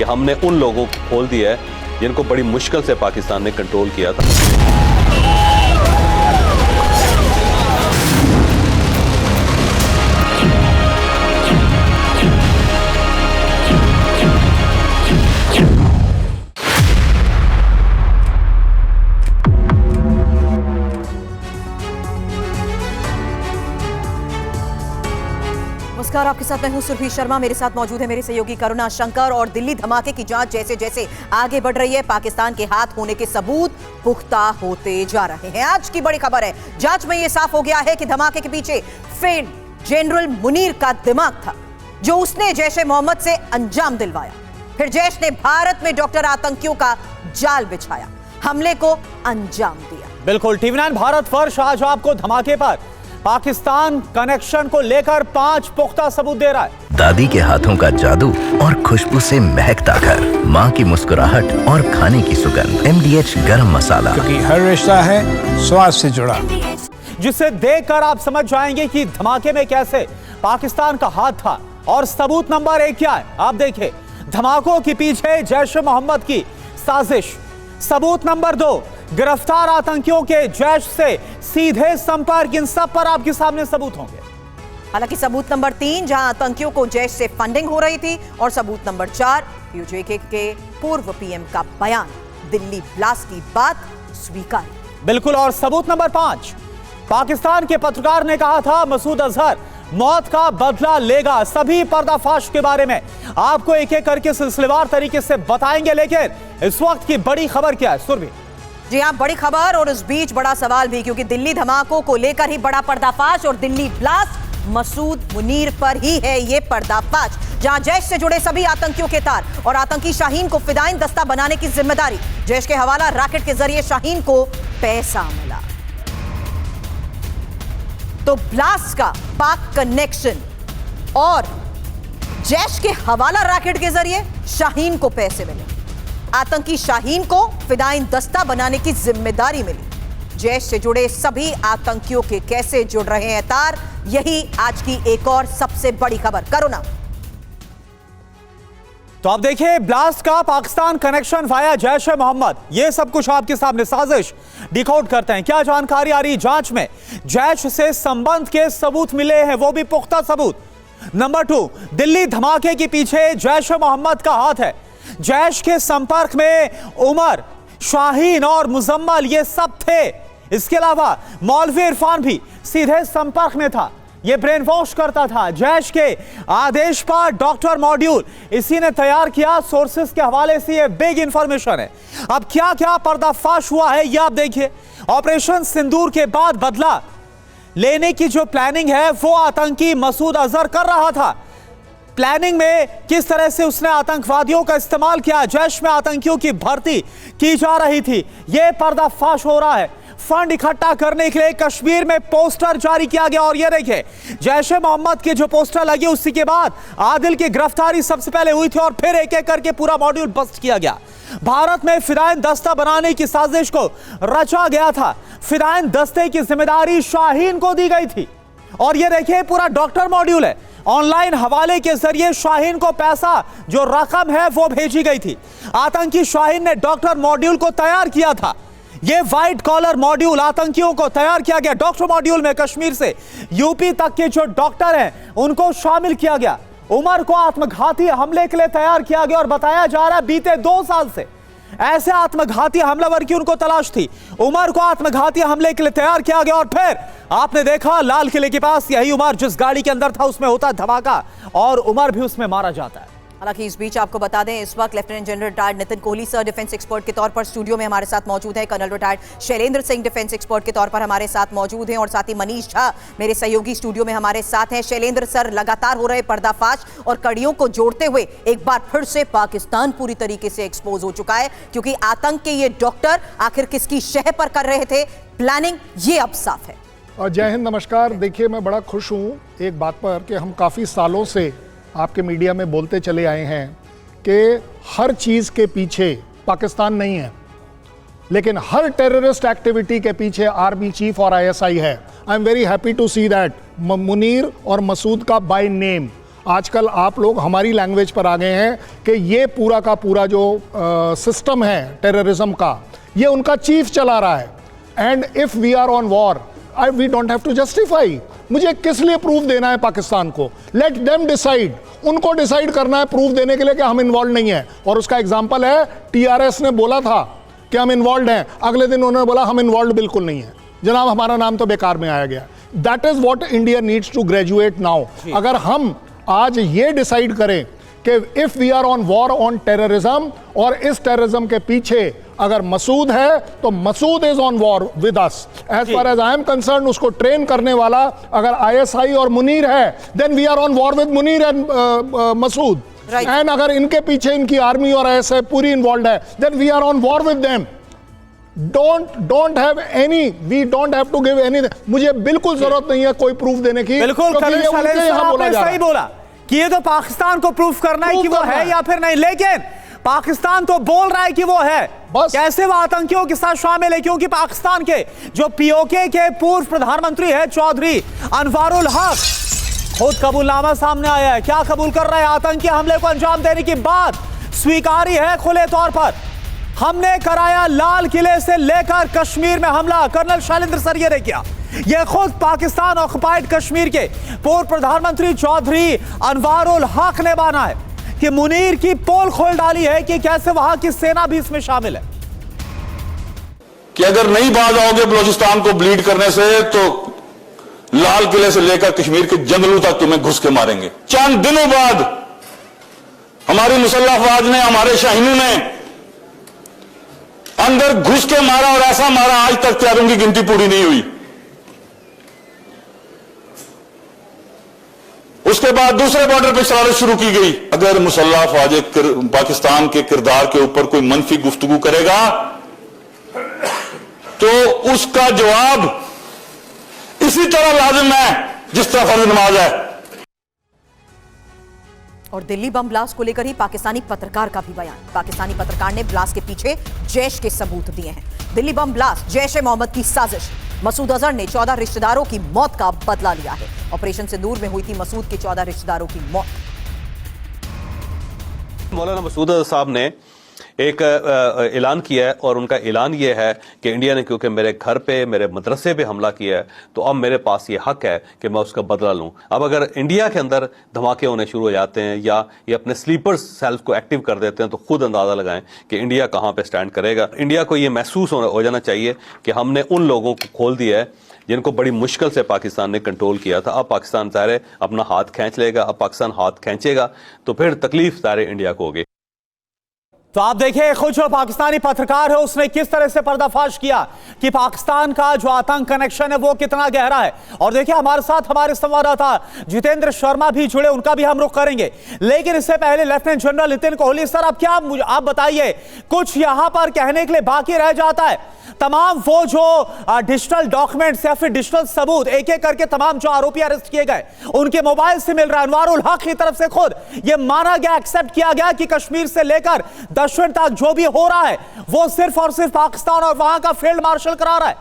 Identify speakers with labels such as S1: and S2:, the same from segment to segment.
S1: हमने उन लोगों को खोल दिया है जिनको बड़ी मुश्किल से पाकिस्तान ने कंट्रोल किया था।
S2: नमस्कार, आपके साथ मैं हूं सुरभि शर्मा। मेरे साथ मौजूद है मेरे सहयोगी करुणा शंकर। और दिल्ली धमाके की जांच जैसे जैसे आगे बढ़ रही है, पाकिस्तान के हाथ होने के सबूत पुख्ता होते जा रहे हैं। आज की बड़ी खबर है, जांच में यह साफ हो गया है कि धमाके के पीछे फेड जनरल मुनीर का दिमाग था, जो उसने जैश ए मोहम्मद से अंजाम दिलवाया। फिर जैश ने भारत में डॉक्टर आतंकियों का जाल बिछाया, हमले को अंजाम दिया।
S3: बिल्कुल, टीवी9 भारत फर्स्ट आज आपको धमाके पर पाकिस्तान कनेक्शन को लेकर 5 पुख्ता सबूत दे रहा है।
S4: दादी के हाथों का जादू और खुशबू से महकता घर, माँ की मुस्कुराहट और खाने की सुगंध, MDH गरम मसाला,
S5: क्योंकि हर रिश्ता है स्वाद से जुड़ा।
S3: जिसे देखकर आप समझ जाएंगे कि धमाके में कैसे पाकिस्तान का हाथ था। और सबूत नंबर 1 क्या है, आप देखिए, धमाकों के पीछे जैश ए मोहम्मद की साजिश। सबूत नंबर 2, गिरफ्तार आतंकियों के जैश से सीधे संपर्क। इन सब पर आपके सामने सबूत होंगे।
S2: हालांकि सबूत नंबर 3, जहां आतंकियों को जैश से फंडिंग हो रही थी। और सबूत नंबर 4, PUJK के पूर्व PM का बयान, दिल्ली ब्लास्ट की बात स्वीकारी।
S3: बिल्कुल। और सबूत नंबर 5, पाकिस्तान के पत्रकार ने कहा था मसूद अजहर मौत का बदला लेगा। सभी पर्दाफाश के बारे में आपको एक एक करके सिलसिलेवार तरीके से बताएंगे। लेकिन इस वक्त की बड़ी खबर क्या है सुरभि?
S2: जी हाँ, बड़ी खबर और इस बीच बड़ा सवाल भी, क्योंकि दिल्ली धमाकों को लेकर ही बड़ा पर्दाफाश। और दिल्ली ब्लास्ट मसूद मुनीर पर ही है ये पर्दाफाश, जहां जैश से जुड़े सभी आतंकियों के तार और आतंकी शाहीन को फिदाइन दस्ता बनाने की जिम्मेदारी। जैश के हवाला रैकेट के जरिए शाहीन को पैसा मिला। तो ब्लास्ट का पाक कनेक्शन और जैश के हवाला रैकेट के जरिए शाहीन को पैसे मिले। आतंकी शाहीन को फिदाइन दस्ता बनाने की जिम्मेदारी मिली। जैश से जुड़े सभी आतंकियों के कैसे जुड़ रहे हैं तार, यही आज की एक और सबसे बड़ी खबर। करुणा,
S3: तो आप देखिए, ब्लास्ट का पाकिस्तान कनेक्शन वाया जैश ए मोहम्मद, ये सब कुछ आपके सामने साजिश डिकोड करते हैं। क्या जानकारी आ रही है जांच में? जैश से संबंध के सबूत मिले हैं, वो भी पुख्ता सबूत। नंबर 2, दिल्ली धमाके के पीछे जैश ए मोहम्मद का हाथ है। जैश के संपर्क में उमर, शाहीन और मुजम्मल ये सब थे। इसके अलावा मौलवी इरफान भी सीधे संपर्क में था। ये ब्रेन वॉश करता था। जैश के आदेश पर डॉक्टर मॉड्यूल इसी ने तैयार किया। सोर्सेस के हवाले से ये बिग इंफॉर्मेशन है। अब क्या क्या पर्दाफाश हुआ है ये आप देखिए। ऑपरेशन सिंदूर के बाद बदला लेने की जो प्लानिंग है वो आतंकी मसूद अजहर कर रहा था। प्लानिंग में किस तरह से उसने आतंकवादियों का इस्तेमाल किया, जैश में आतंकियों की भर्ती की जा रही थी, यह पर्दाफाश हो रहा है। फंड इकट्ठा करने के लिए कश्मीर में पोस्टर जारी किया गया। और ये देखिए, जैश ए मोहम्मद के जो पोस्टर लगे उसी के बाद आदिल की गिरफ्तारी सबसे पहले हुई थी और फिर एक एक करके पूरा मॉड्यूल बस्ट किया गया। भारत में फिदाइन दस्ता बनाने की साजिश को रचा गया था। फिदाइन दस्ते की जिम्मेदारी शाहीन को दी गई थी। और ये देखिए, पूरा डॉक्टर मॉड्यूल है। ऑनलाइन हवाले के जरिए शाहीन को पैसा, जो रकम है वो भेजी गई थी। आतंकी शाहीन ने डॉक्टर मॉड्यूल को तैयार किया था। ये व्हाइट कॉलर मॉड्यूल आतंकियों को तैयार किया गया। डॉक्टर मॉड्यूल में कश्मीर से यूपी तक के जो डॉक्टर हैं उनको शामिल किया गया। उमर को आत्मघाती हमले के लिए तैयार किया गया और बताया जा रहा है बीते 2 साल से ऐसे आत्मघाती हमलावर की उनको तलाश थी। उमर को आत्मघाती हमले के लिए तैयार किया गया। और फिर आपने देखा लाल किले के पास यही उमर जिस गाड़ी के अंदर था उसमें होता धमाका और उमर भी उसमें मारा जाता है।
S2: हालांकि इस बीच आपको बता दें, इस वक्त lieutenant general retired Nitin Kohli sir defence expert के तौर पर स्टूडियो में हमारे साथ मौजूद है। Colonel retired Shailendra Singh defence expert के तौर पर हमारे साथ मौजूद हैं। और साथ ही मनीष झा मेरे सहयोगी स्टूडियो में हमारे साथ हैं। शैलेंद्र सर, लगातार हो रहे पर्दाफाश और कड़ियों को जोड़ते हुए एक बार फिर से पाकिस्तान पूरी तरीके से एक्सपोज हो चुका है, क्योंकि आतंक के ये डॉक्टर आखिर किसकी शह पर कर रहे थे प्लानिंग, ये अब साफ है।
S5: और जय हिंद, नमस्कार। देखिए, मैं बड़ा खुश हूँ एक बात पर कि हम काफ़ी सालों से आपके मीडिया में बोलते चले आए हैं कि हर चीज़ के पीछे पाकिस्तान नहीं है, लेकिन हर टेररिस्ट एक्टिविटी के पीछे आर्मी चीफ और ISI है। I am very happy to see that Munir और मसूद का बाय नेम आजकल आप लोग हमारी लैंग्वेज पर आ गए हैं कि ये पूरा का पूरा जो सिस्टम है टेररिज्म का, ये उनका चीफ चला रहा है। And if we are on war, we don't have to justify. मुझे किस लिए प्रूफ देना है पाकिस्तान को? Let them decide. उनको डिसाइड करना है प्रूफ देने के लिए कि हम इन्वॉल्व नहीं है। और उसका एग्जांपल है, टीआरएस ने बोला था कि हम इन्वॉल्व हैं, अगले दिन उन्होंने बोला हम इन्वॉल्व बिल्कुल नहीं है। जनाब, हमारा नाम तो बेकार में आया गया। That is what India needs to graduate now. अगर हम आज ये डिसाइड करें कि if we are on war on terrorism, और इस टेररिज्म के पीछे अगर मसूद है तो Masood is on war with us. As far as I am concern, उसको ट्रेन करने वाला अगर आईएसआई और मुनीर है, then we are on war with Munir and Masood. And अगर इनके पीछे इनकी आर्मी और आईएसआई पूरी इन्वॉल्व है, then we are on war with them. don't have any, we don't have to give anything। मुझे बिल्कुल जरूरत नहीं है कोई प्रूफ देने की।
S3: बिल्कुल, आपने सही बोला कि ये तो पाकिस्तान को प्रूफ करना है कि वो है या फिर नहीं, लेकिन पाकिस्तान तो बोल रहा है कि वो है। बस कैसे वो आतंकियों के साथ शामिल है? क्योंकि पाकिस्तान के जो पीओके के पूर्व प्रधानमंत्री है चौधरी अनवारुल हक, खुद कबूलनामा सामने आया है। क्या कबूल कर रहा है? आतंकी हमले को अंजाम देने की बात स्वीकारी है खुले तौर पर। हमने कराया लाल किले से लेकर कश्मीर में हमला, कर्नल शैलेंद्र सरिया ने किया। यह खुद पाकिस्तान ऑक्युपाइड कश्मीर के पूर्व प्रधानमंत्री चौधरी अनवारुल हक ने माना है कि मुनीर की पोल खोल डाली है कि कैसे वहां की सेना भी इसमें शामिल है।
S6: कि अगर नहीं बाज आओगे बलूचिस्तान को ब्लीड करने से, तो लाल किले से लेकर कश्मीर के जंगलों तक तुम्हें घुस के मारेंगे। चंद दिनों बाद हमारी मुसल्लह अफवाज ने, हमारे शाहीनों ने अंदर घुस के मारा, और ऐसा मारा आज तक त्यारों की गिनती पूरी नहीं हुई। उसके बाद दूसरे बॉर्डर पर शरारत शुरू की गई। अगर मुसल्लह अफवाज पाकिस्तान के किरदार के ऊपर कोई मनफी गुफ्तगू करेगा तो उसका जवाब इसी तरह लाजिम है जिस तरह फर्ज नमाज है।
S2: और दिल्ली बम ब्लास्ट को लेकर ही पाकिस्तानी पत्रकार का भी बयान। पाकिस्तानी पत्रकार ने ब्लास्ट के पीछे जैश के सबूत दिए हैं। दिल्ली बम ब्लास्ट जैश ए मोहम्मद की साजिश। मसूद अजहर ने 14 रिश्तेदारों की मौत का बदला लिया है। ऑपरेशन सिंदूर में हुई थी मसूद के 14 रिश्तेदारों की मौत।
S1: मौलाना मसूद अजहर साहब ने एक ऐलान किया है, और उनका ऐलान ये है कि इंडिया ने क्योंकि मेरे घर पे, मेरे मदरसे पे हमला किया है, तो अब मेरे पास ये हक है कि मैं उसका बदला लूं। अब अगर इंडिया के अंदर धमाके होने शुरू हो जाते हैं या ये अपने स्लीपर सेल्फ को एक्टिव कर देते हैं, तो खुद अंदाजा लगाएं कि इंडिया कहां पे स्टैंड करेगा। इंडिया को ये महसूस हो जाना चाहिए कि हमने उन लोगों को खोल दिया है जिनको बड़ी मुश्किल से पाकिस्तान ने कंट्रोल किया था। अब पाकिस्तान ज़ाहिर अपना हाथ खींच लेगा। अब पाकिस्तान हाथ खींचेगा तो फिर तकलीफ ज़ाहिर इंडिया को होगी।
S3: तो आप देखिए, खुद जो पाकिस्तानी पत्रकार है उसने किस तरह से पर्दाफाश किया कि पाकिस्तान का जो आतंक कनेक्शन है वो कितना गहरा है। और देखिए, हमारे साथ हमारे संवाददाता जितेंद्र शर्मा भी जुड़े, उनका भी हम रुख करेंगे। लेकिन इससे पहले lieutenant general Nitin Kohli sir, अब क्या आप बताइए, कुछ यहां पर कहने के लिए बाकी रह जाता है? तमाम वो जो डिजिटल डॉक्यूमेंट्स या फिर डिजिटल सबूत एक एक करके तमाम जो आरोपी अरेस्ट किए गए उनके मोबाइल से मिल रहा है। अनवारुल हक की तरफ से खुद यह माना गया, एक्सेप्ट किया गया कि कश्मीर से लेकर दक्षिण तक जो भी हो रहा है वो सिर्फ और सिर्फ पाकिस्तान और वहां का फील्ड मार्शल करा रहा है।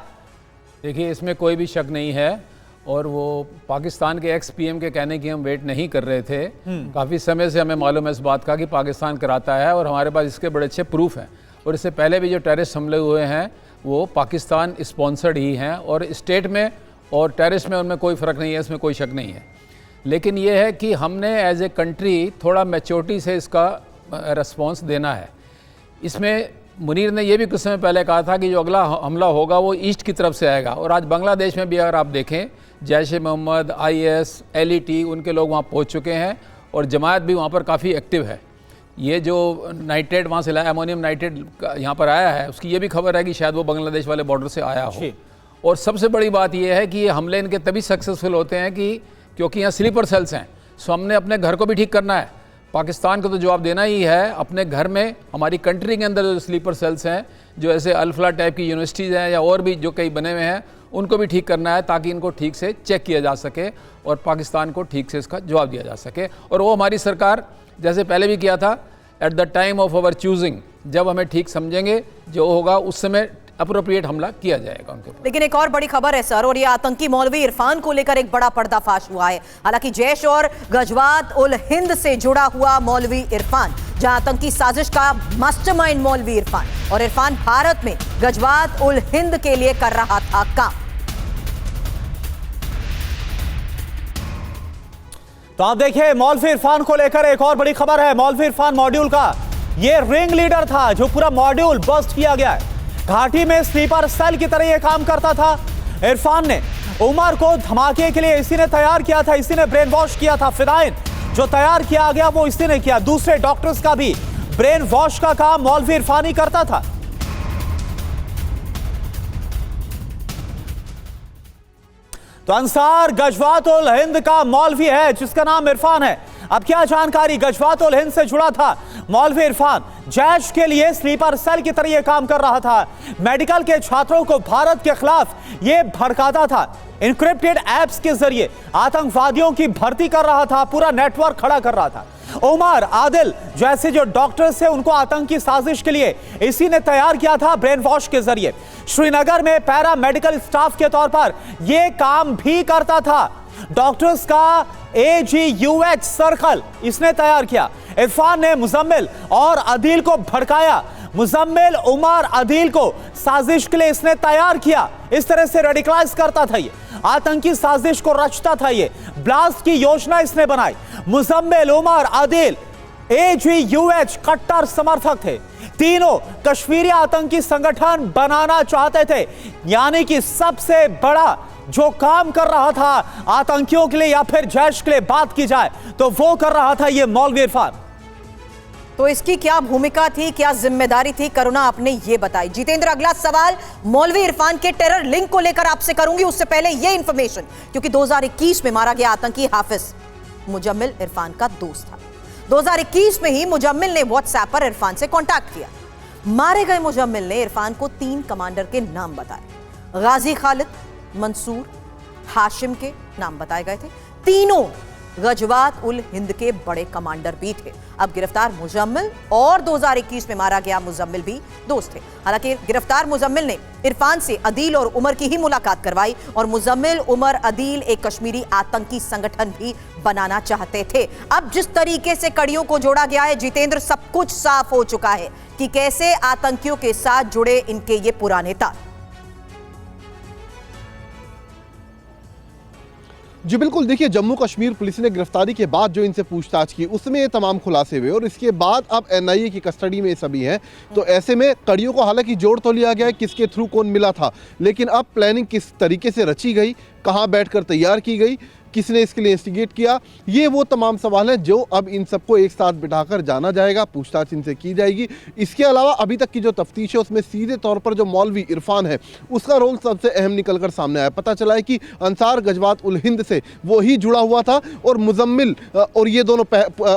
S7: देखिए, इसमें कोई भी शक नहीं है, और वो पाकिस्तान के एक्स पीएम के कहने की हम वेट नहीं कर रहे थे। काफ़ी समय से हमें मालूम है इस बात का कि पाकिस्तान कराता है, और हमारे पास इसके बड़े अच्छे प्रूफ हैं। और इससे पहले भी जो टेररिस्ट हमले हुए हैं वो पाकिस्तान स्पॉन्सर्ड ही हैं, और स्टेट में और टेररिस्ट में उनमें कोई फ़र्क नहीं है, इसमें कोई शक नहीं है। लेकिन ये है कि हमने एज ए कंट्री थोड़ा मैच्योरिटी से इसका रिस्पॉन्स देना है। इसमें मुनीर ने यह भी कुछ समय पहले कहा था कि जो अगला हमला होगा वो ईस्ट की तरफ से आएगा, और आज बांग्लादेश में भी अगर आप देखें जैश ए मोहम्मद, IS, LET उनके लोग वहाँ पहुँच चुके हैं, और जमायत भी वहाँ पर काफ़ी एक्टिव है। ये जो नाइट्रेट वहाँ से लाया, अमोनियम नाइट्रेट यहाँ पर आया है, उसकी ये भी खबर है कि शायद वो बांग्लादेश वाले बॉर्डर से आया हो। और सबसे बड़ी बात ये है कि ये हमले इनके तभी सक्सेसफुल होते हैं कि क्योंकि यहाँ स्लीपर सेल्स हैं। सो हमने अपने घर को भी ठीक करना है। पाकिस्तान को तो जवाब देना ही है। अपने घर में, हमारी कंट्री के अंदर जो स्लीपर सेल्स हैं, जो ऐसे अल्फला टाइप की यूनिवर्सिटीज़ हैं या और भी जो कई बने हुए हैं, उनको भी ठीक करना है ताकि इनको ठीक से चेक किया जा सके और पाकिस्तान को ठीक से इसका जवाब दिया जा सके। और वो हमारी सरकार जैसे पहले भी किया था, at the time of our choosing, जब हमें ठीक समझेंगे जो होगा उस समय अप्रोप्रिएट हमला किया जाएगा उनके ऊपर।
S2: लेकिन एक और बड़ी खबर है सर, और ये आतंकी मौलवी इरफान को लेकर एक बड़ा पर्दाफाश हुआ है। हालांकि जैश और गजवात उल हिंद से जुड़ा हुआ मौलवी इरफान, जहां आतंकी साजिश का मास्टरमाइंड मौलवी इरफान, और इरफान भारत में गजवात उल हिंद के लिए कर रहा था काम।
S3: तो आप देखिए, मौलवी इरफान को लेकर एक और बड़ी खबर है। मौलवी इरफान मॉड्यूल का ये रिंग लीडर था, जो पूरा मॉड्यूल बस्ट किया गया है। घाटी में स्लीपर सेल की तरह ये काम करता था। इरफान ने उमर को धमाके के लिए इसी ने तैयार किया था, इसी ने ब्रेन वॉश किया था। फिदाइन जो तैयार किया गया वो इसी ने किया। दूसरे डॉक्टर्स का भी ब्रेन वॉश का काम मौलवी इरफान ही करता था। तो अंसार गजवात उल हिंद का मौलवी है जिसका नाम इरफान है। अब क्या जानकारी, गजवात उल हिंद से जुड़ा था मौलवी इरफान। जैश के लिए स्लीपर सेल की तरह यह काम कर रहा था। मेडिकल के छात्रों को भारत के खिलाफ यह भड़काता था। इनक्रिप्टेड एप्स के जरिए आतंकवादियों की भर्ती कर रहा था, पूरा नेटवर्क खड़ा कर रहा था। उमर, आदिल जैसे जो डॉक्टर्स थे उनको आतंकी साजिश के लिए इसी ने तैयार किया था ब्रेन वॉश के जरिए। श्रीनगर में पैरा मेडिकल स्टाफ के तौर पर यह काम भी करता था। डॉक्टर्स का AGUH सर्कल इसने तैयार किया। इरफान ने मुजम्मिल और अदील को भड़काया। मुजम्मिल, उमर, अदील को साजिश के लिए इसने तैयार किया। इस तरह से रेडिकलाइज करता था, ये आतंकी साजिश को रचता था। ये ब्लास्ट की योजना इसने बनाई। मुजम्मिल, उमर, अदील AGUH कट्टर समर्थक थे। तीनों कश्मीरी आतंकी संगठन बनाना चाहते थे। यानी कि सबसे बड़ा जो काम कर रहा था आतंकियों के लिए या फिर जैश के लिए बात की जाए तो वो कर रहा था ये मौलवी इरफान।
S2: तो इसकी क्या भूमिका थी, क्या जिम्मेदारी थी, करुणा आपने ये बताई। जितेंद्र, अगला सवाल मौलवी इरफान के टेरर लिंक को लेकर आपसे करूंगी। उससे पहले ये इंफॉर्मेशन, क्योंकि 2021 में मारा गया आतंकी हाफिज मुजम्मिल इरफान का दोस्त था। 2021 में ही मुजम्मिल ने व्हाट्सएप पर इरफान से कांटेक्ट किया। मारे गए मुजम्मिल ने इरफान को 3 कमांडर के नाम बताए। गाजी खालिद, मंसूर, हाशिम के नाम बताए गए थे। तीनों गजवात उल हिंद के बड़े कमांडर भी थे। अब गिरफ्तार मुजम्मिल और 2021 में मारा गया मुजम्मिल भी दोस्त थे। हालांकि गिरफ्तार मुजम्मिल ने इरफान से अदील और उमर की ही मुलाकात करवाई, और मुजम्मिल, उमर, अदील एक कश्मीरी आतंकी संगठन भी बनाना चाहते थे। अब जिस तरीके से कड़ियों को जोड़ा गया है जितेंद्र, सब कुछ साफ हो चुका है कि कैसे आतंकियों के साथ जुड़े इनके ये पुराने तार।
S8: जी बिल्कुल, देखिए जम्मू कश्मीर पुलिस ने गिरफ्तारी के बाद जो इनसे पूछताछ की उसमें ये तमाम खुलासे हुए, और इसके बाद अब NIA की कस्टडी में ये सभी हैं। तो ऐसे में कड़ियों को हालांकि जोड़ तो लिया गया है किसके थ्रू कौन मिला था, लेकिन अब प्लानिंग किस तरीके से रची गई, कहाँ बैठकर तैयार की गई, किसने इसके लिए इंस्टिगेट किया, ये वो तमाम सवाल हैं जो अब इन सबको एक साथ बिठाकर जाना जाएगा, पूछताछ इनसे की जाएगी। इसके अलावा अभी तक की जो तफ्तीश है उसमें सीधे तौर पर जो मौलवी इरफान है उसका रोल सबसे अहम निकलकर सामने आया। पता चला है कि अंसार गजवात उल हिंद से वो ही जुड़ा हुआ था, और मुजम्मिल और ये दोनों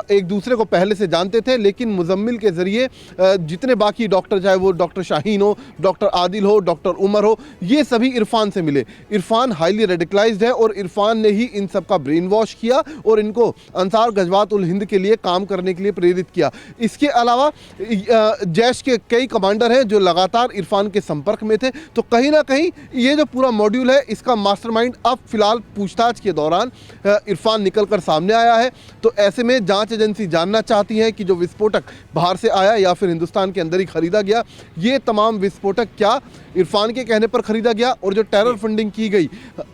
S8: एक दूसरे को पहले से जानते थे, लेकिन मुजम्मिल के जरिए जितने बाकी डॉक्टर, चाहे वो डॉक्टर शाहीन हो, डॉक्टर आदिल हो, डॉक्टर उमर हो, ये सभी इरफान से मिले। इरफान हाईली रेडिकलाइज्ड है और इरफान ने ही इन सबका ब्रेन वॉश किया और इनको अंसार गजवात उल हिंद के लिए काम करने के लिए प्रेरित किया। इसके अलावा जैश के कई कमांडर हैं जो लगातार इरफान के संपर्क में थे। तो कहीं ना कहीं ये जो पूरा मॉड्यूल है इसका मास्टरमाइंड अब फिलहाल पूछताछ के दौरान इरफान निकलकर सामने आया है। तो ऐसे में जांच एजेंसी जानना चाहती है कि जो विस्फोटक बाहर से आया या फिर हिंदुस्तान के अंदर ही खरीदा गया, ये तमाम विस्फोटक क्या इरफान के कहने पर खरीदा गया, और जो टेरर फंडिंग की गई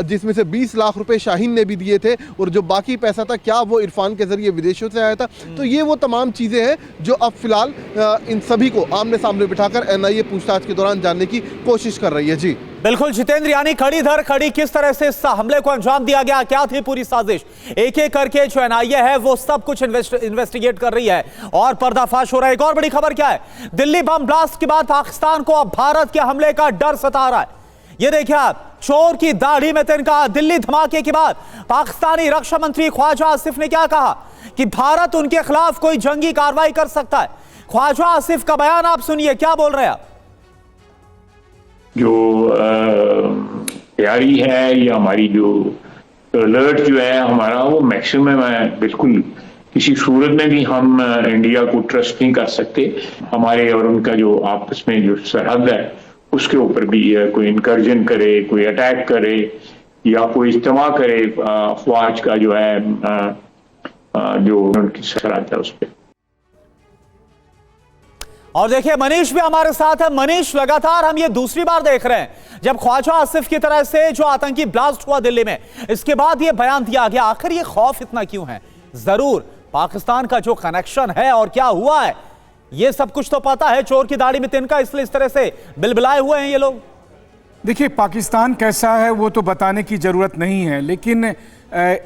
S8: जिसमें से 20 लाख रुपए शाहीन ने भी दिए थे और जो बाकी पैसा था क्या वो इरफान के जरिए विदेशों से आया था। तो ये वो तमाम चीजें हैं जो अब फिलहाल इन सभी को आमने सामने बिठाकर NIA पूछताछ के दौरान जानने की कोशिश कर रही है। जी
S3: बिल्कुल जितेंद्र, यानी खड़ी धर खड़ी किस तरह से इस हमले को अंजाम दिया गया, क्या थी पूरी साजिश, एक एक करके जो NIA है वो सब कुछ इन्वेस्टिगेट कर रही है और पर्दाफाश हो रहा है। एक और बड़ी खबर क्या है, दिल्ली बम ब्लास्ट के बाद पाकिस्तान को अब भारत के हमले का डर सता रहा है। ये देखिए आप, चोर की दाढ़ी में तिनका। दिल्ली धमाके के बाद पाकिस्तानी रक्षा मंत्री ख्वाजा आसिफ ने क्या कहा कि भारत उनके खिलाफ कोई जंगी कार्रवाई कर सकता है। ख्वाजा आसिफ का बयान आप सुनिए, क्या बोल रहे हैं आप।
S9: जो तैयारी है या हमारी जो अलर्ट जो है हमारा, वो मैक्सिमम है। बिल्कुल किसी सूरत में भी हम इंडिया को ट्रस्ट नहीं कर सकते। हमारे और उनका जो आपस में जो सरहद है उसके ऊपर भी कोई इनकर्जन करे, कोई अटैक करे या कोई इज्तिमा करे अफवाज का जो है जो उनकी सराहत है उस पर।
S3: और देखिए मनीष भी हमारे साथ है। मनीष, लगातार हम ये दूसरी बार देख रहे हैं जब ख्वाजा आसिफ की तरह से जो आतंकी ब्लास्ट हुआ दिल्ली में, इसके बाद ये बयान दिया गया। आखिर ये खौफ इतना क्यों है? जरूर पाकिस्तान का जो कनेक्शन है और क्या हुआ है ये सब कुछ तो पता है। चोर की दाढ़ी में तिनका, इसलिए इस तरह से बिलबिलाए हुए हैं ये लोग।
S10: देखिए पाकिस्तान कैसा है वो तो बताने की ज़रूरत नहीं है, लेकिन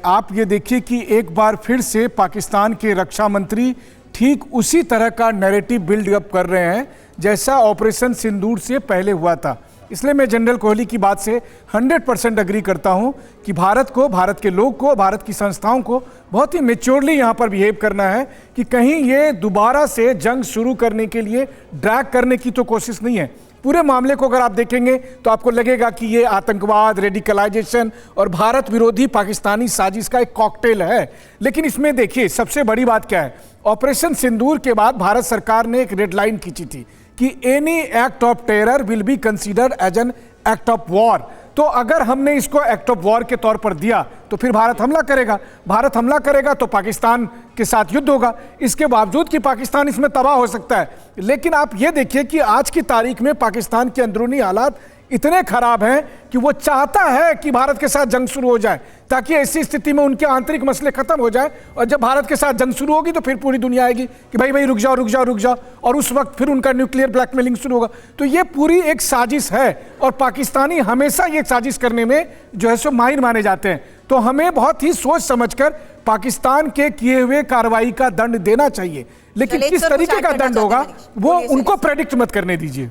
S10: आप ये देखिए कि एक बार फिर से पाकिस्तान के रक्षा मंत्री ठीक उसी तरह का नैरेटिव बिल्ड अप कर रहे हैं जैसा ऑपरेशन सिंदूर से पहले हुआ था। इसलिए मैं जनरल कोहली की बात से 100% अग्री करता हूं कि भारत को, भारत के लोग को, भारत की संस्थाओं को बहुत ही मेच्योरली यहां पर बिहेव करना है कि कहीं ये दोबारा से जंग शुरू करने के लिए ड्रैग करने की तो कोशिश नहीं है। पूरे मामले को अगर आप देखेंगे तो आपको लगेगा कि ये आतंकवाद, रेडिकलाइजेशन और भारत विरोधी पाकिस्तानी साजिश का एक कॉकटेल है। लेकिन इसमें देखिए सबसे बड़ी बात क्या है, ऑपरेशन सिंदूर के बाद भारत सरकार ने एक रेड लाइन खींची थी कि any act of terror will be considered as an act of war. तो अगर हमने इसको एक्ट ऑफ वॉर के तौर पर दिया तो फिर भारत हमला करेगा। भारत हमला करेगा तो पाकिस्तान के साथ युद्ध होगा। इसके बावजूद कि पाकिस्तान इसमें तबाह हो सकता है, लेकिन आप ये देखिए कि आज की तारीख में पाकिस्तान के अंदरूनी हालात इतने खराब हैं कि वो चाहता है कि भारत के साथ जंग शुरू हो जाए ताकि ऐसी स्थिति में उनके आंतरिक मसले खत्म हो जाए। और जब भारत के साथ जंग शुरू होगी तो फिर पूरी दुनिया आएगी कि भाई रुक जाओ रुक जाओ रुक जाओ, और उस वक्त फिर उनका न्यूक्लियर ब्लैकमेलिंग शुरू होगा। तो ये पूरी एक साजिश है और पाकिस्तानी हमेशा ये साजिश करने में जो है सो माहिर माने जाते हैं। तो हमें बहुत ही सोच समझकर पाकिस्तान के किए हुए कार्रवाई का दंड देना चाहिए, लेकिन किस तरीके का दंड होगा वो उनको प्रेडिक्ट मत करने दीजिए।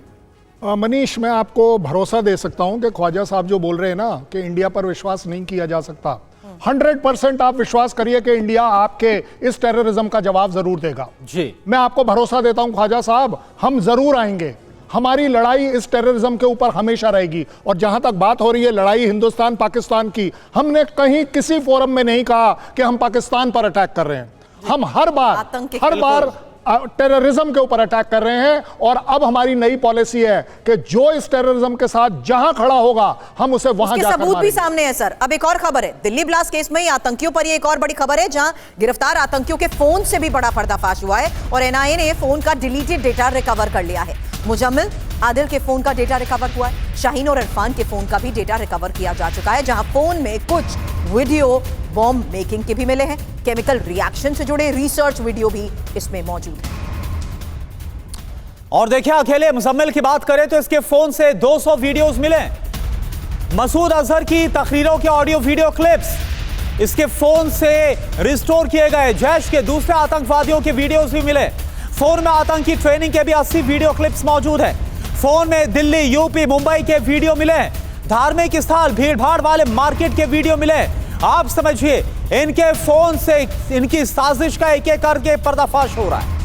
S5: मनीष, मैं आपको भरोसा दे सकता हूं कि ख्वाजा साहब जो बोल रहे हैं ना कि इंडिया पर विश्वास नहीं किया जा सकता, 100% आप विश्वास करिए कि इंडिया आपके इस टेररिज्म का जवाब जरूर देगा।
S3: जी,
S5: मैं आपको भरोसा देता हूं ख्वाजा साहब, हम जरूर आएंगे। हमारी लड़ाई इस टेररिज्म के ऊपर हमेशा रहेगी। और जहां तक बात हो रही है लड़ाई हिंदुस्तान पाकिस्तान की, हमने कहीं किसी फोरम में नहीं कहा कि हम पाकिस्तान पर अटैक कर रहे हैं। हम हर बार टेररिज्म के ऊपर अटैक कर रहे हैं। और अब हमारी नई पॉलिसी है कि जो इस टेररिज्म के साथ जहां खड़ा होगा हम उसे वहां जाकर
S2: सबूत भी सामने है सर। अब एक और खबर है, दिल्ली ब्लास्ट केस में ही आतंकियों पर ये एक और बड़ी खबर है जहां गिरफ्तार आतंकियों के फोन से भी बड़ा पर्दाफाश हुआ है और एनआईए ने फोन का डिलीटेड डेटा रिकवर कर लिया है। मुजम्मिल, आदिल के फोन का डेटा रिकवर हुआ है। शाहीन और इरफान के फोन का भी डेटा रिकवर किया जा चुका है, जहां फोन में कुछ वीडियो बॉम्ब मेकिंग के भी मिले हैं। केमिकल रिएक्शन से जुड़े रिसर्च वीडियो भी इसमें मौजूद है।
S3: और देखिए अकेले मुजम्मिल की बात करें तो इसके फोन से 200 वीडियोस मिले। मसूद अजहर की तकरीरों के ऑडियो वीडियो क्लिप्स इसके फोन से रिस्टोर किए गए। जैश के दूसरे आतंकवादियों के वीडियोस भी मिले। फोन में आतंकी ट्रेनिंग के भी 80 वीडियो क्लिप्स मौजूद है। फोन में दिल्ली, यूपी, मुंबई के वीडियो मिले। धार्मिक स्थल, भीड़ भाड़ वाले मार्केट के वीडियो मिले। आप समझिए इनके फोन से इनकी साजिश का एक एक करके पर्दाफाश हो रहा है।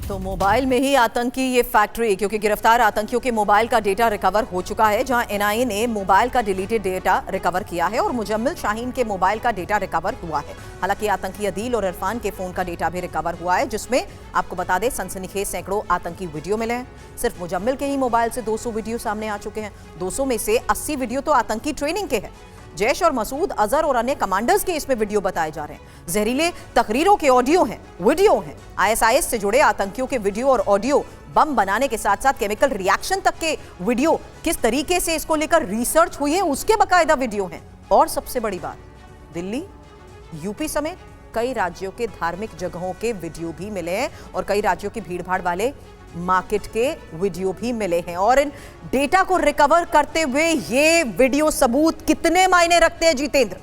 S2: तो मोबाइल में ही आतंकी ये फैक्ट्री, क्योंकि गिरफ्तार आतंकियों के मोबाइल का डेटा रिकवर हो चुका है, जहां एनआईए ने मोबाइल का डिलीटेड डेटा रिकवर किया है और मुजम्मिल शाहीन के मोबाइल का डेटा रिकवर हुआ है। हालांकि आतंकी अदील और इरफान के फोन का डेटा भी रिकवर हुआ है, जिसमें आपको बता दें सनसनीखेज सैकड़ों आतंकी वीडियो मिले हैं। सिर्फ मुजम्मिल के ही मोबाइल से 200 वीडियो सामने आ चुके हैं। 200 में से 80 वीडियो तो आतंकी ट्रेनिंग के हैं। जैश और मसूद अजहर और अन्य कमांडर्स के इसमें वीडियो बताए जा रहे हैं। जहरीले तकरीरों के ऑडियो हैं, वीडियो हैं। आईएसआईएस से जुड़े आतंकियों के वीडियो और ऑडियो, बम बनाने के साथ साथ केमिकल रिएक्शन तक के वीडियो, किस तरीके से इसको लेकर रिसर्च हुई है उसके बकायदा वीडियो हैं। और सबसे बड़ी बात, दिल्ली, यूपी समेत कई राज्यों के धार्मिक जगहों के वीडियो भी मिले हैं और कई राज्यों की भीड़भाड़ वाले मार्केट के वीडियो भी मिले हैं। और इन डेटा को रिकवर करते हुए ये वीडियो सबूत कितने मायने रखते हैं जितेंद्र?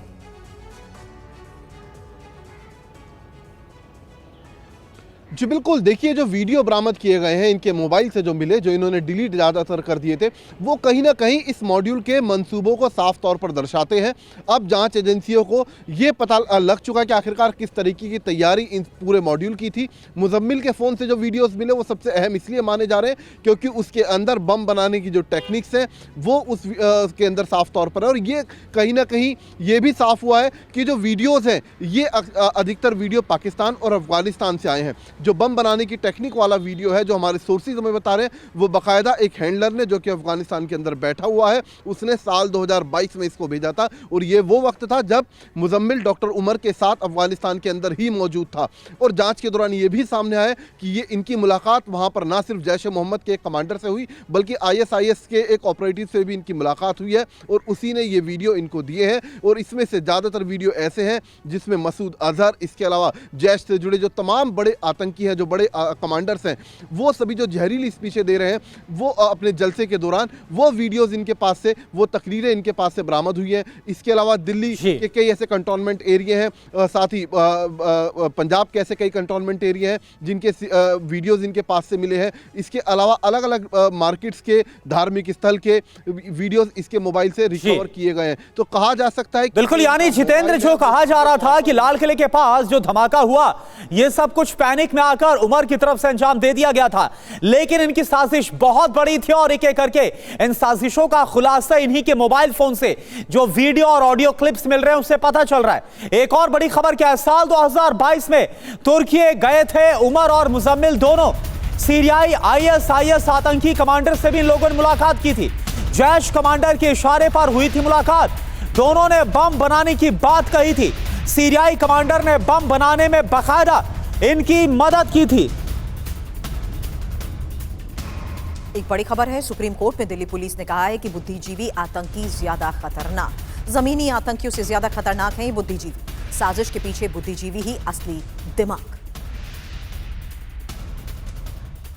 S8: जी बिल्कुल, देखिए जो वीडियो बरामद किए गए हैं इनके मोबाइल से जो मिले, जो इन्होंने डिलीट ज़्यादातर कर दिए थे, वो कहीं ना कहीं इस मॉड्यूल के मंसूबों को साफ तौर पर दर्शाते हैं। अब जांच एजेंसियों को ये पता लग चुका है कि आखिरकार किस तरीके की तैयारी इन पूरे मॉड्यूल की थी। मुजम्मिल के फ़ोन से जो वीडियोस मिले वो सबसे अहम इसलिए माने जा रहे हैं क्योंकि उसके अंदर बम बनाने की जो टेक्निक्स हैं वो उसके अंदर साफ तौर पर है। और ये कहीं ना कहीं ये भी साफ हुआ है कि जो वीडियोज़ हैं ये अधिकतर वीडियो पाकिस्तान और अफगानिस्तान से आए हैं। जो बम बनाने की टेक्निक वाला वीडियो है, जो हमारे सोर्सेज हमें बता रहे हैं, वो बाकायदा एक हैंडलर ने जो कि अफगानिस्तान के अंदर बैठा हुआ है, उसने साल 2022 में इसको भेजा था। और ये वो वक्त था जब मुजम्मिल डॉक्टर उमर के साथ अफगानिस्तान के अंदर ही मौजूद था। और जांच के दौरान ये भी सामने आया कि ये इनकी मुलाकात वहाँ पर ना सिर्फ जैश ए मोहम्मद के एक कमांडर से हुई, बल्कि ISIS के एक ऑपरेटिव से भी इनकी मुलाकात हुई है और उसी ने ये वीडियो इनको दिए हैं। और इसमें से ज़्यादातर वीडियो ऐसे हैं जिसमें मसूद अजहर, इसके अलावा जैश से जुड़े जो तमाम बड़े आतंकी हैं, जो बड़े कमांडर्स हैं, वो सभी जो जहरीली स्पीचें दे रहे हैं, वो अपने जलसे के दौरान वो वीडियोज़ इनके पास से, वो तकरीरें इनके पास से बरामद हुई हैं। इसके अलावा दिल्ली के कई ऐसे कंटोनमेंट एरिया हैं, साथ ही पंजाब के ऐसे कई कंटोनमेंट एरिया हैं जिनके वीडियोज़ इनके पास से मिले हैं। इसके अलावा अलग अलग मार्केट्स के, धार्मिक स्थल के वीडियोज़ इसके मोबाइल से रिकवर किए गए हैं। तो कहा जा सकता है
S3: बिल्कुल, यानी जितेंद्र, जो कहा जा रहा था कि लाल किले के पास जो धमाका हुआ, यह सब कुछ पैनिक में आकर उमर की तरफ से अंजाम दे दिया गया था, लेकिन इनकी साजिश बहुत बड़ी थी और एक एक करके इन साजिशों का खुलासा इन्हीं के मोबाइल फोन से जो वीडियो और ऑडियो क्लिप्स मिल रहे हैं उससे पता चल रहा है। एक और बड़ी खबर क्या है, साल 2022 में तुर्की गए थे उमर और मुजम्मिल दोनों। सीरियाई ISIS आतंकी कमांडर से भी इन लोगों ने मुलाकात की थी। जैश कमांडर के इशारे पर हुई थी मुलाकात। दोनों ने बम बनाने की बात कही थी। सीरियाई कमांडर ने बम बनाने में बाकायदा इनकी मदद की थी।
S2: एक बड़ी खबर है, सुप्रीम कोर्ट में दिल्ली पुलिस ने कहा है कि बुद्धिजीवी आतंकी ज्यादा खतरनाक, जमीनी आतंकियों से ज्यादा खतरनाक हैं ये बुद्धिजीवी। साजिश के पीछे बुद्धिजीवी ही असली दिमाग।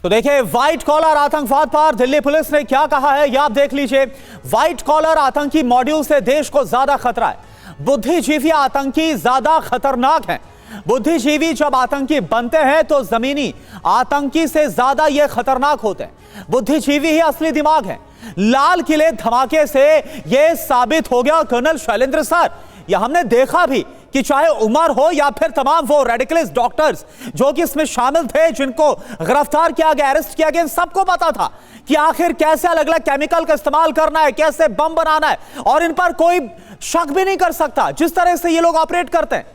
S3: तो देखिए, व्हाइट कॉलर आतंकवाद पर दिल्ली पुलिस ने क्या कहा है, यह आप देख लीजिए। व्हाइट कॉलर आतंकी मॉड्यूल से देश को ज्यादा खतरा है। बुद्धिजीवी आतंकी ज्यादा खतरनाक हैं। बुद्धिजीवी जब आतंकी बनते हैं तो जमीनी आतंकी से ज्यादा यह खतरनाक होते हैं। बुद्धिजीवी ही असली दिमाग है। लाल किले धमाके से यह साबित हो गया। कर्नल शैलेंद्र सर, यह हमने देखा भी कि चाहे उमर हो या फिर तमाम वो रेडिकलिस्ट डॉक्टर्स जो कि इसमें शामिल थे, जिनको गिरफ्तार किया गया, अरेस्ट किया गया, इन सबको पता था कि आखिर कैसे अलग अलग केमिकल का इस्तेमाल करना है, कैसे बम बनाना है, और इन पर कोई शक भी नहीं कर सकता जिस तरह से ये लोग ऑपरेट करते हैं।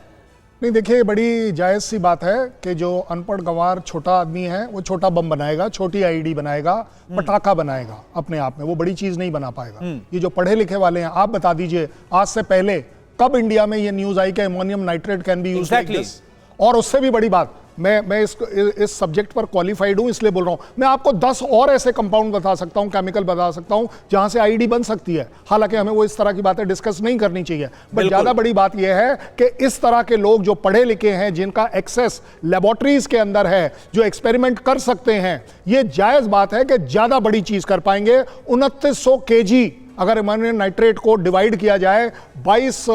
S5: नहीं, देखिए, बड़ी जायज़ सी बात है कि जो अनपढ़ गंवार छोटा आदमी है वो छोटा बम बनाएगा, छोटी IED बनाएगा, पटाखा बनाएगा अपने आप में, वो बड़ी चीज़ नहीं बना पाएगा। ये जो पढ़े लिखे वाले हैं, आप बता दीजिए आज से पहले कब इंडिया में ये न्यूज़ आई कि ammonium nitrate can be used like this. और उससे भी बड़ी बात, मैं इस सब्जेक्ट पर क्वालिफाइड हूं इसलिए बोल रहा हूं। मैं आपको 10 और ऐसे कंपाउंड बता सकता हूं, केमिकल बता सकता हूं जहां से IED बन सकती है। हालांकि हमें वो इस तरह की बातें डिस्कस नहीं करनी चाहिए, बट ज्यादा बड़ी बात यह है कि इस तरह के लोग जो पढ़े लिखे हैं, जिनका एक्सेस लेबोरेटरीज के अंदर है, जो एक्सपेरिमेंट कर सकते हैं, ये जायज बात है कि ज्यादा बड़ी चीज कर पाएंगे। 2900 kg अगर अमोनियम नाइट्रेट को डिवाइड किया जाए, 22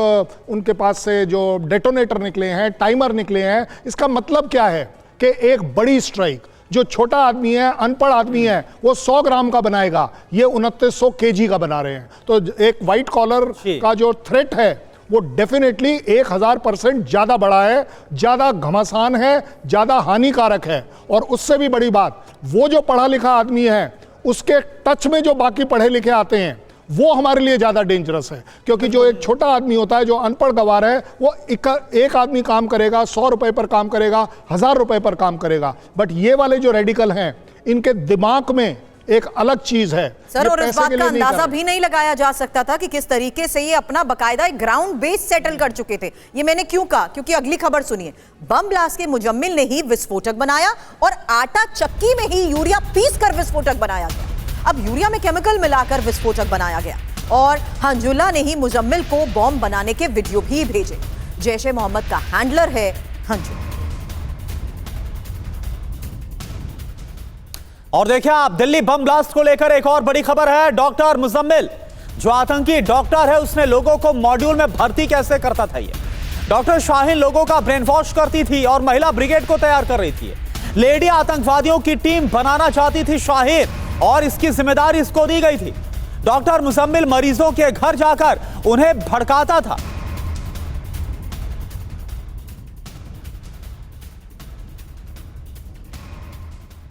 S5: उनके पास से जो डेटोनेटर निकले हैं, टाइमर निकले हैं, इसका मतलब क्या है कि एक बड़ी स्ट्राइक जो छोटा आदमी है, अनपढ़ आदमी है, वो 100 ग्राम का बनाएगा, ये 2900 kg का बना रहे हैं। तो एक व्हाइट कॉलर का जो थ्रेट है वो डेफिनेटली 1000% ज्यादा बड़ा है, ज्यादा घमासान है, ज्यादा हानिकारक है। और उससे भी बड़ी बात, वो जो पढ़ा लिखा आदमी है उसके टच में जो बाकी पढ़े लिखे आते हैं वो हमारे लिए ज्यादा डेंजरस है। क्योंकि जो एक छोटा आदमी होता है, जो अनपढ़ गवार है, वो एक आदमी काम करेगा, 100 रुपए पर काम करेगा, 1000 रुपए पर काम करेगा। बट ये वाले जो रेडिकल हैं, इनके दिमाग में एक अलग चीज है
S2: सर। और इस बात का अंदाजा भी नहीं लगाया जा सकता था कि किस तरीके से ये अपना बकायदा एक ग्राउंड बेस सेटल कर चुके थे। ये मैंने क्यों कहा, क्योंकि अगली खबर सुनिए। बम ब्लास्ट के मुजम्मिल ने ही विस्फोटक बनाया और आटा चक्की में ही यूरिया पीस कर विस्फोटक बनाया गया। अब यूरिया में केमिकल मिलाकर विस्फोटक बनाया गया और हंजुल्ला ने ही मुजम्मिल को बॉम्ब बनाने के वीडियो भी भेजे। जैश ए मोहम्मद का हैंडलर है हंजुल्ला।
S3: और देखिए आप, दिल्ली बम ब्लास्ट को लेकर एक और बड़ी खबर है। डॉक्टर मुजम्मिल, जो आतंकी डॉक्टर है, उसने लोगों को मॉड्यूल में भर्ती कैसे करता था। ये डॉक्टर शाहीन लोगों का ब्रेन वॉश करती थी और महिला ब्रिगेड को तैयार कर रही थी। लेडी आतंकवादियों की टीम बनाना चाहती थी शाहीन, और इसकी जिम्मेदारी इसको दी गई थी। डॉक्टर मुजम्मिल मरीजों के घर जाकर उन्हें भड़काता था।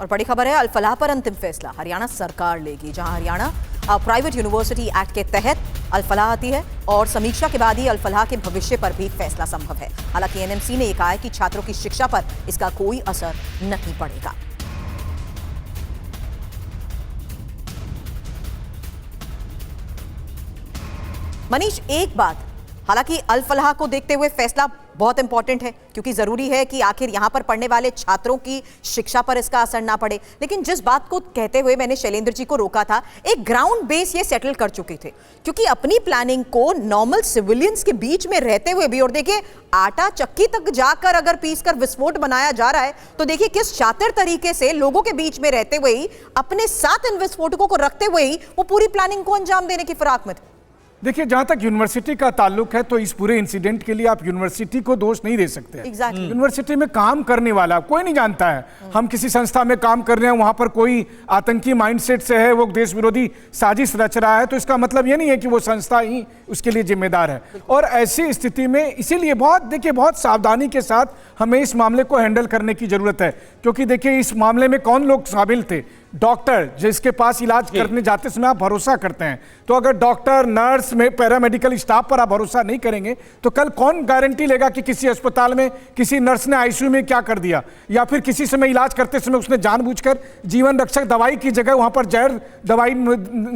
S2: और बड़ी खबर है, अल फलाह पर अंतिम फैसला हरियाणा सरकार लेगी, जहां हरियाणा प्राइवेट यूनिवर्सिटी एक्ट के तहत अल-फलाह आती है और समीक्षा के बाद ही अल-फलाह के भविष्य पर भी फैसला संभव है। हालांकि एनएमसी ने यह कहा है कि छात्रों की शिक्षा पर इसका कोई असर नहीं पड़ेगा। मनीष, एक बात, हालांकि अल-फलाह को देखते हुए फैसला बहुत इंपॉर्टेंट है क्योंकि जरूरी है कि आखिर यहां पर पढ़ने वाले छात्रों की शिक्षा पर इसका असर ना पड़े, लेकिन जिस बात को कहते हुए मैंने शैलेंद्र जी को रोका था, एक ग्राउंड बेस ये सेटल कर चुके थे क्योंकि अपनी प्लानिंग को नॉर्मल सिविलियंस के बीच में रहते हुए भी, और देखिए आटा चक्की तक जाकर अगर पीस कर विस्फोट बनाया जा रहा है तो देखिए किस शातिर तरीके से लोगों के बीच में रहते हुए ही, अपने साथ इन विस्फोटकों को रखते हुए ही वो पूरी प्लानिंग को अंजाम देने की फिराक में थे।
S10: देखिए, जहां तक यूनिवर्सिटी का ताल्लुक है तो इस पूरे इंसिडेंट के लिए आप यूनिवर्सिटी को दोष नहीं दे सकते।
S2: Exactly.
S10: यूनिवर्सिटी में काम करने वाला कोई नहीं जानता है। हम किसी संस्था में काम कर रहे हैं, वहां पर कोई आतंकी माइंडसेट से है, वो देश विरोधी साजिश रच रहा है, तो इसका मतलब ये नहीं है कि वो संस्था ही उसके लिए जिम्मेदार है। और ऐसी स्थिति में इसीलिए बहुत सावधानी के साथ हमें इस मामले को हैंडल करने की जरूरत है, क्योंकि देखिए इस मामले में कौन लोग शामिल थे। डॉक्टर जिसके पास इलाज करने जाते समय आप भरोसा करते हैं, तो अगर डॉक्टर, नर्स में पैरामेडिकल स्टाफ पर आप भरोसा नहीं करेंगे तो कल कौन गारंटी लेगा कि किसी अस्पताल में किसी नर्स ने आईसीयू में क्या कर दिया, या फिर किसी समय इलाज करते समय उसने जानबूझकर जीवन रक्षक दवाई की जगह वहां पर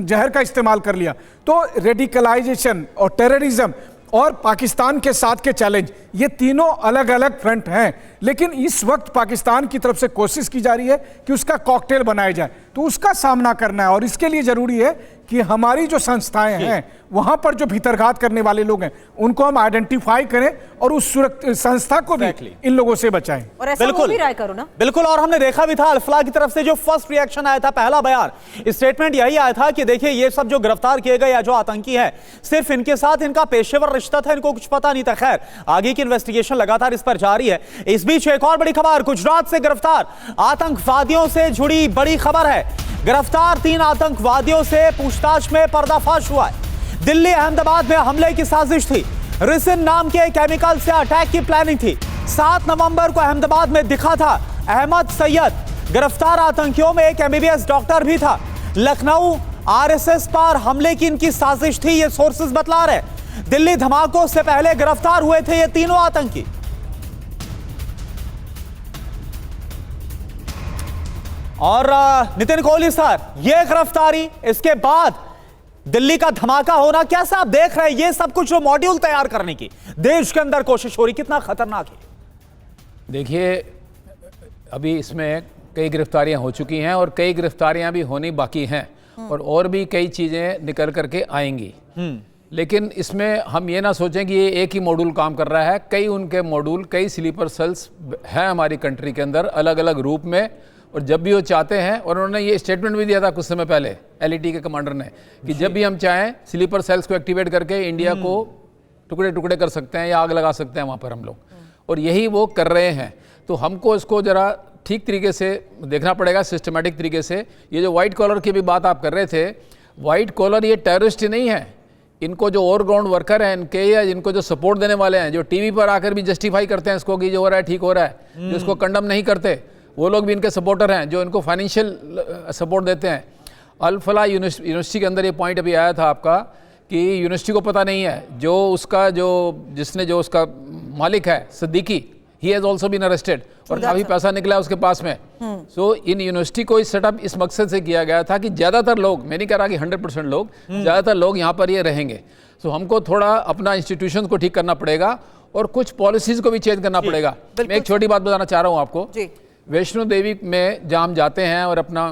S10: जहर का इस्तेमाल कर लिया। तो रेडिकलाइजेशन और टेररिज्म और पाकिस्तान के साथ के चैलेंज, ये तीनों अलग अलग फ्रंट हैं, लेकिन इस वक्त पाकिस्तान की तरफ से कोशिश की जा रही है कि उसका कॉकटेल बनाया जाए, तो उसका सामना करना है। और इसके लिए जरूरी है कि हमारी जो संस्थाएं हैं वहां पर जो भीतरघात करने वाले लोग हैं उनको हम आइडेंटिफाई करें और उस संस्था को भी इन लोगों से बचाएं।
S2: और ऐसा वो भी राय करो ना।
S3: बिल्कुल, और हमने देखा भी था अल-फलाह की तरफ से जो फर्स्ट रिएक्शन आया था, पहला बयान, स्टेटमेंट यही आया था कि देखिए ये सब जो गिरफ्तार किए गए या जो आतंकी है, सिर्फ इनके साथ इनका पेशेवर रिश्ता था, इनको कुछ पता नहीं था। खैर, आगे की इन्वेस्टिगेशन लगातार इस पर जारी है। इस बीच एक और बड़ी खबर, गुजरात से गिरफ्तार आतंकवादियों से जुड़ी बड़ी खबर है। गिरफ्तार 3 आतंकवादियों से पूछताछ में पर्दाफाश हुआ है। दिल्ली अहमदाबाद में हमले की साजिश थी। रिसिन नाम के केमिकल से अटैक की प्लानिंग थी। 7 नवंबर को अहमदाबाद में दिखा था अहमद सैयद। गिरफ्तार आतंकियों में एक MBBS डॉक्टर भी था। लखनऊ RSS पर हमले की इनकी साजिश थी, ये सोर्सेज बतला रहे। दिल्ली धमाकों से पहले गिरफ्तार हुए थे ये तीनों आतंकी। और नितिन कोहली सर, ये गिरफ्तारी, इसके बाद दिल्ली का धमाका होना, कैसा आप देख रहे हैं ये सब कुछ जो मॉड्यूल तैयार करने की देश के अंदर कोशिश हो रही, कितना खतरनाक है?
S7: देखिए, अभी इसमें कई गिरफ्तारियां हो चुकी हैं और कई गिरफ्तारियां भी होनी बाकी हैं और भी कई चीज़ें निकल करके आएंगी। लेकिन इसमें हम ये ना सोचें कि ये एक ही मॉड्यूल काम कर रहा है। कई उनके मॉड्यूल, कई स्लीपर सेल्स हैं हमारी कंट्री के अंदर अलग अलग रूप में, और जब भी वो चाहते हैं, और उन्होंने ये स्टेटमेंट भी दिया था कुछ समय पहले LET के कमांडर ने, कि जब भी हम चाहें स्लीपर सेल्स को एक्टिवेट करके इंडिया को टुकड़े टुकड़े कर सकते हैं या आग लगा सकते हैं वहाँ पर हम लोग, और यही वो कर रहे हैं। तो हमको इसको ज़रा ठीक तरीके से देखना पड़ेगा, सिस्टमेटिक तरीके से। ये जो वाइट कॉलर की भी बात आप कर रहे थे, वाइट कॉलर ये टेररिस्ट ही नहीं है। इनको जो ओवरग्राउंड वर्कर हैं इनके, या इनको जो सपोर्ट देने वाले हैं, जो टीवी पर आकर भी जस्टिफाई करते हैं इसको कि जो हो रहा है ठीक हो रहा है, जो इसको कंडम नहीं करते, वो लोग भी इनके सपोर्टर हैं, जो इनको फाइनेंशियल सपोर्ट देते हैं। अल-फलाह यूनिवर्सिटी के अंदर ये पॉइंट अभी आया था आपका कि यूनिवर्सिटी को पता नहीं है, जो उसका मालिक है Siddiqui, he has also been arrested, और काफ़ी पैसा निकला उसके पास में। सो इन यूनिवर्सिटी को इस सेटअप इस मकसद से किया गया था कि ज़्यादातर लोग, मैं नहीं कह रहा कि 100% लोग, ज़्यादातर लोग यहाँ पर ये रहेंगे। सो हमको थोड़ा अपना इंस्टीट्यूशन को ठीक करना पड़ेगा और कुछ पॉलिसीज़ को भी चेंज करना पड़ेगा। मैं एक छोटी बात बताना चाह रहा हूँ आपको। वैष्णो देवी में जहाँ हम जाते हैं और अपना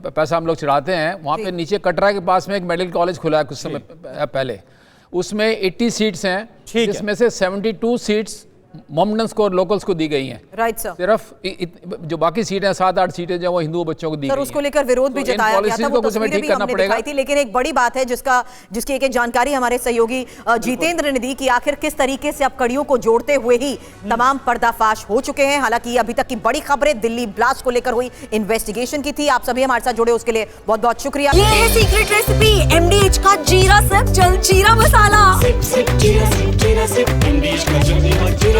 S7: पैसा हम लोग चढ़ाते हैं, वहाँ पे नीचे कटरा के पास में एक मेडिकल कॉलेज खुला है कुछ समय पहले। उसमें 80 सीट्स हैं, जिसमें से 72 सीट्स मोमडन्स को और लोकल्स को दी गई हैं।
S2: Right sir.
S7: सिर्फ जो बाकी सीटें 7-8 सीटें जो वो हिंदू बच्चों को दी गई हैं।
S2: उसको लेकर विरोध भी जताया गया था, वो तस्वीरें भी हमने दिखाई थी। लेकिन एक बड़ी बात है जिसकी एक जानकारी हमारे सहयोगी जितेंद्र ने दी कि आखिर किस तरीके से अब कड़ियों को जोड़ते हुए ही तमाम पर्दाफाश हो चुके हैं। हालांकि अभी तक की बड़ी खबरें दिल्ली ब्लास्ट को लेकर हुई इन्वेस्टिगेशन की थी। आप सभी हमारे साथ जुड़े उसके लिए बहुत बहुत शुक्रिया।
S11: ये है सीक्रेट रेसिपी MDH का जीरा सिर्फ जल जीरा मसाला। जीरा सिर्फ MDH का जल जीरा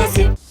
S11: सिर्फ